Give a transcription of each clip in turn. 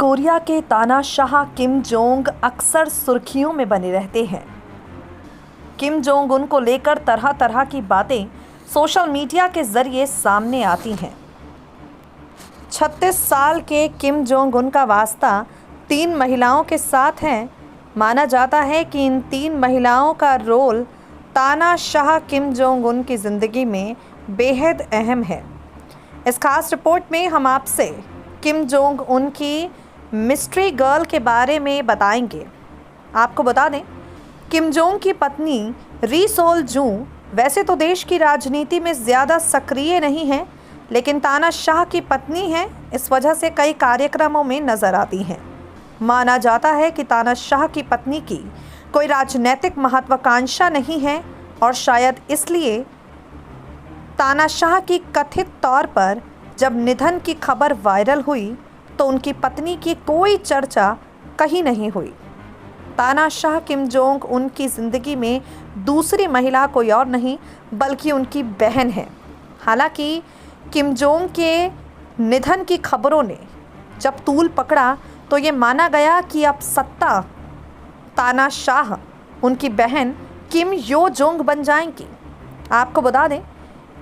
Korea के तानाशाह Kim Jong अक्सर सुर्खियों में बने रहते हैं। किम जोंग उन को लेकर तरह तरह की बातें सोशल मीडिया के जरिए सामने आती हैं। 36 साल के किम जोंग उन का वास्ता 3 महिलाओं के साथ है। माना जाता है कि इन 3 महिलाओं का रोल तानाशाह किम जोंग उन की ज़िंदगी में बेहद अहम है। इस खास रिपोर्ट में हम आपसे किम जोंग उन की मिस्ट्री गर्ल के बारे में बताएंगे। आपको बता दें, किम जोंग की पत्नी री सोल जू वैसे तो देश की राजनीति में ज़्यादा सक्रिय नहीं है, लेकिन तानाशाह की पत्नी हैं, इस वजह से कई कार्यक्रमों में नज़र आती हैं। माना जाता है कि तानाशाह की पत्नी की कोई राजनीतिक महत्वाकांक्षा नहीं है और शायद इसलिए तानाशाह की कथित तौर पर जब निधन की खबर वायरल हुई तो उनकी पत्नी की कोई चर्चा कहीं नहीं हुई। तानाशाह किम जोंग उनकी ज़िंदगी में दूसरी महिला कोई और नहीं बल्कि उनकी बहन है। हालांकि किम जोंग के निधन की खबरों ने जब तूल पकड़ा तो ये माना गया कि अब सत्ता तानाशाह उनकी बहन किम यो जोंग बन जाएंगी। आपको बता दें,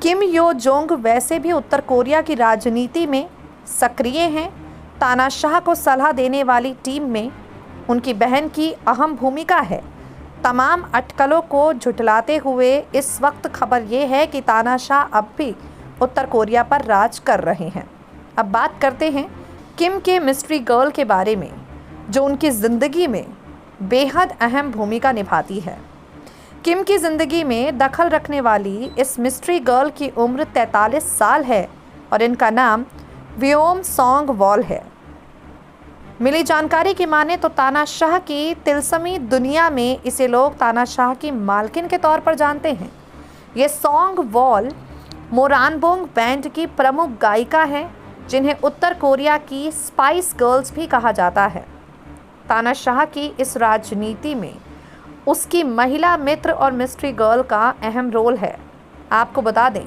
किम यो जोंग वैसे भी उत्तर कोरिया की राजनीति में सक्रिय हैं। तानाशाह को सलाह देने वाली टीम में उनकी बहन की अहम भूमिका है। तमाम अटकलों को झुठलाते हुए इस वक्त खबर ये है कि तानाशाह अब भी उत्तर कोरिया पर राज कर रहे हैं। अब बात करते हैं किम के मिस्ट्री गर्ल के बारे में, जो उनकी ज़िंदगी में बेहद अहम भूमिका निभाती है। किम की ज़िंदगी में दखल रखने वाली इस मिस्ट्री गर्ल की उम्र 43 साल है और इनका नाम व्योम सॉन्ग वॉल है। मिली जानकारी की माने तो तानाशाह की तिलस्मी दुनिया में इसे लोग तानाशाह की मालकिन के तौर पर जानते हैं। ये सॉन्ग वॉल मोरानबोंग बैंड की प्रमुख गायिका हैं, जिन्हें उत्तर कोरिया की स्पाइस गर्ल्स भी कहा जाता है। तानाशाह की इस राजनीति में उसकी महिला मित्र और मिस्ट्री गर्ल का अहम रोल है। आपको बता दें,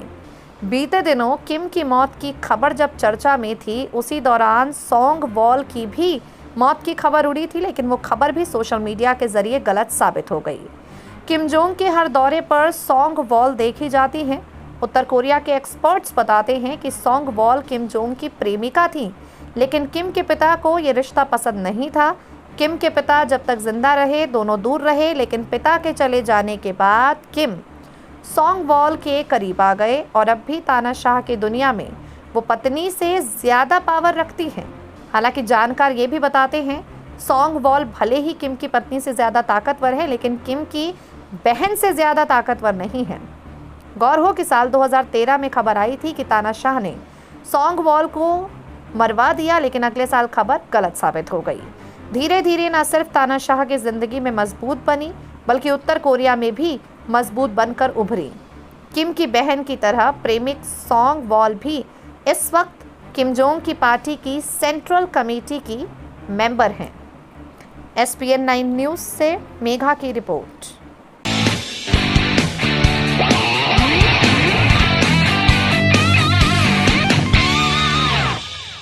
बीते दिनों किम की मौत की खबर जब चर्चा में थी, उसी दौरान सॉन्ग वॉल की भी मौत की खबर उड़ी थी, लेकिन वो खबर भी सोशल मीडिया के ज़रिए गलत साबित हो गई। किम जोंग के हर दौरे पर सॉन्ग वॉल देखी जाती हैं। उत्तर कोरिया के एक्सपर्ट्स बताते हैं कि सॉन्ग वॉल किम जोंग की प्रेमिका थी, लेकिन किम के पिता को ये रिश्ता पसंद नहीं था। किम के पिता जब तक जिंदा रहे दोनों दूर रहे, लेकिन पिता के चले जाने के बाद किम सॉन्ग वॉल के करीब आ गए और अब भी तानाशाह की दुनिया में वो पत्नी से ज़्यादा पावर रखती हैं। हालांकि जानकार ये भी बताते हैं, सॉन्ग वॉल भले ही किम की पत्नी से ज़्यादा ताकतवर है, लेकिन किम की बहन से ज़्यादा ताकतवर नहीं है। गौर हो कि साल 2013 में खबर आई थी कि तानाशाह ने सॉन्ग वॉल को मरवा दिया, लेकिन अगले साल खबर गलत साबित हो गई। धीरे धीरे न सिर्फ तानाशाह की ज़िंदगी में मजबूत बनी, बल्कि उत्तर कोरिया में भी मजबूत बनकर उभरी। किम की बहन की तरह प्रेमिक सॉन्ग वॉल भी इस वक्त किम जोंग की पार्टी की सेंट्रल कमेटी की मेंबर हैं। SPN 9 न्यूज़ से मेघा की रिपोर्ट।